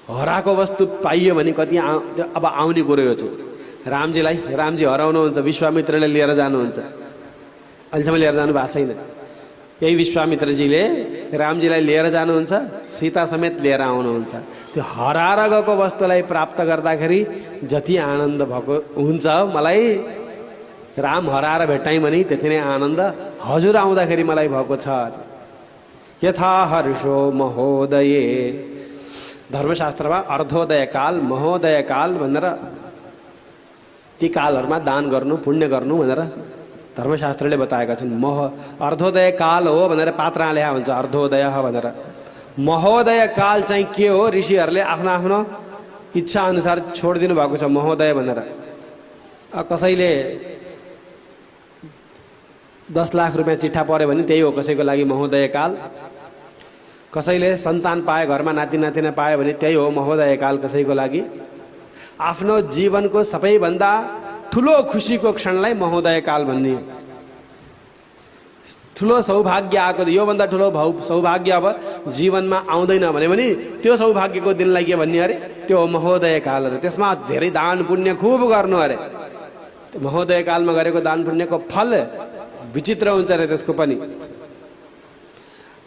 हराएको वस्तु पाइयो भने कति अब आउने कुरो यो चाहिँ रामजी हराउनुहुन्छ, विश्वामित्रले लिएर जानुहुन्छ। अहिलेसम्म लिएर जानु भएको छैन। यही विश्वामित्रजीले रामजीलाई लिएर जानुहुन्छ, सीता समेत लिएर आउनुहुन्छ। त्यो हराएर गएको वस्तुलाई प्राप्त गर्दाखेरि जति आनन्द भएको हुन्छ मलाई, राम हराएर भेटाएँ भने त्यति नै आनन्द हजुर आउँदाखेरि मलाई भएको छ। यथा हर्षो महोदये, धर्मशास्त्रमा अर्धोदय काल, महोदय काल भनेर ती कालहरूमा दान गर्नु, पुण्य गर्नु भनेर धर्मशास्त्रले बताएका छन्। अर्धोदय काल हो भनेर पात्रमा लेखा हुन्छ अर्धोदय भनेर। महोदय काल चाहिँ के हो, ऋषिहरूले आफ्नो आफ्नो इच्छा अनुसार छोडिदिनु भएको छ महोदय भनेर। कसैले 10 लाख रुपियाँ चिठा पर्यो भने त्यही हो कसैको लागि महोदय काल। कसैले सन्तान पाए, घरमा नाति नातिना पायो भने त्यही हो महोदय काल कसैको लागि। आफ्नो जीवनको सबैभन्दा ठुलो खुसीको क्षणलाई महोदय काल भन्ने। ठुलो सौभाग्य आएको, योभन्दा ठुलो सौभाग्य अब जीवनमा आउँदैन भने पनि त्यो सौभाग्यको दिनलाई के भन्ने अरे, त्यो महोदय काल अरे। त्यसमा धेरै दान पुण्य खुब गर्नु अरे। त्यो महोदय कालमा गरेको दान पुण्यको फल विचित्र हुन्छ अरे। त्यसको पनि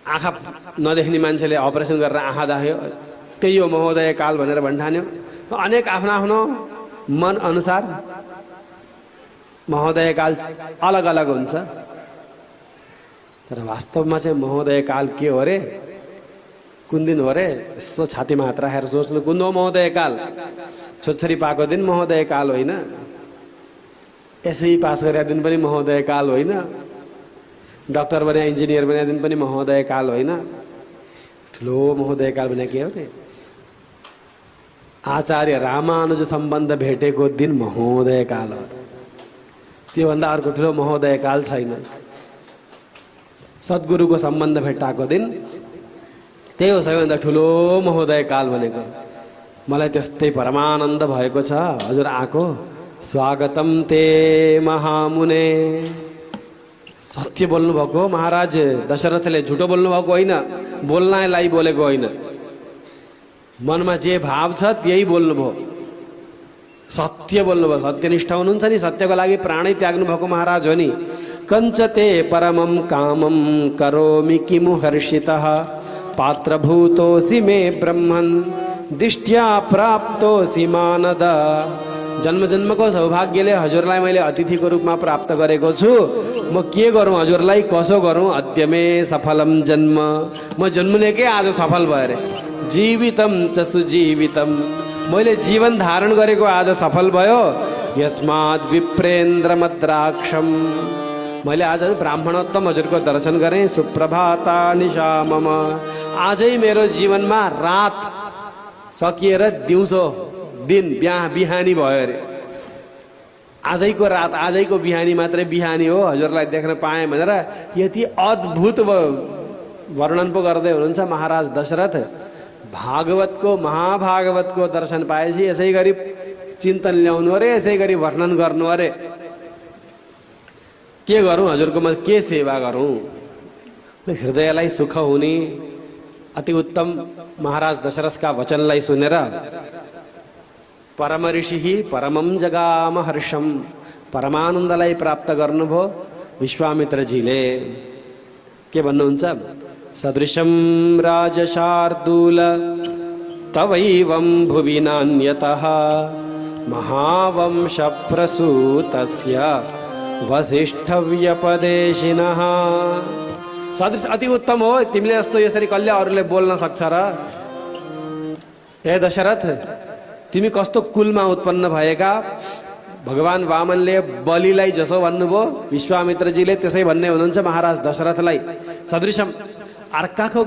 आँखा नदेख्ने मान्छेले अपरेसन गरेर आँखा देख्यो, त्यही हो महोदय काल भनेर भन्ठान्यो। अनेक आफ्नो आफ्नो मन अनुसार महोदय काल अलग अलग हुन्छ। तर वास्तवमा चाहिँ महोदय काल के हो रे, कुन दिन हो रे, यसो छातीमा हात राखेर सोच्नु कुन हो महोदय काल। छोरी पाएको दिन महोदय काल होइन, एसई पास गरेका दिन पनि महोदय काल होइन, डाक्टर बने इन्जिनियर बने दिन पनि महोदय काल होइन। ठुलो महोदय काल भने के हो रे, आचार्य रामानुज सम्बन्ध भेटेको दिन महोदय काल हो। त्योभन्दा अर्को ठुलो महोदय काल छैन। सद्गुरुको सम्बन्ध भेटाएको दिन त्यही हो सबैभन्दा ठुलो महोदय काल भनेको। मलाई त्यस्तै परमानन्द भएको छ हजुर आएको। स्वागतम ते महामुने। सत्य बोल्नु भएको महाराज दशरथले, झुटो बोल्नु भएको होइन, बोल्नलाई बोलेको होइन। मनमा जे भाव छ त्यही बोल्नुभयो, सत्य बोल्नुभयो। सत्यनिष्ठ हुनुहुन्छ नि, सत्यको लागि प्राणै त्याग्नु भएको महाराज हो नि। कञ्चते परमं कामं करोमि किमु हर्षितः पात्रभूतोऽसि मे ब्रह्मन् दिष्ट्या प्राप्तोऽसि मानद। जन्म जन्मको सौभाग्यले हजुरलाई मैले अतिथिको रूपमा प्राप्त गरेको छु। म के गरौँ हजुरलाई, कसो गरौँ। अद्य मे सफलम जन्म, म जन्मनेकै आज सफल भयो अरे। जीवितम च सुजीवितम, मैले जीवन धारण गरेको आज सफल भयो। यस्मात् विप्रेन्द्र मद्राक्षम, मैले आज ब्राह्मणोत्तम हजुरको दर्शन गरेँ। सुप्रभाता निशा मम, आजै मेरो जीवनमा रात सकिएर दिउँसो दिन बिहानी भयो अरे। आजैको रात, आजैको बिहानी मात्रै बिहानी हो, हजुरलाई देख्न पाएँ भनेर यति अद्भुत वर्णन पो गर्दै हुनुहुन्छ महाराज दशरथ। भागवतको, महाभागवतको दर्शन पाएपछि यसै गरी चिन्तन ल्याउनु अरे, यसै गरी वर्णन गर्नु अरे। के गरौँ हजुरको, म के सेवा गरौँ। हृदयलाई सुख हुने अति उत्तम महाराज दशरथका वचनलाई सुनेर परम ऋषि परमं जगाम हर्षम, परमानन्दलाई प्राप्त गर्नुभयो विश्वामित्रजीले। के भन्नुहुन्छ, सदृशं राजशार्दूल तवैवं भुवि नान्यतः महावंशप्रसूतस्य वसिष्ठव्यपदेशिनः। सदृश अति उत्तम हो, तिमीले जस्तो यसरी कल्य अरूले बोल्न सक्छ र। हे दशरथ, तिमी कस्तो कुलमा उत्पन्न भएका। भगवान वामनले बलिलाई जसो भन्नुभयो, विश्वामित्रजीले त्यसै भन्ने हुनुहुन्छ महाराज दशरथलाई। सदृशम, अर्काको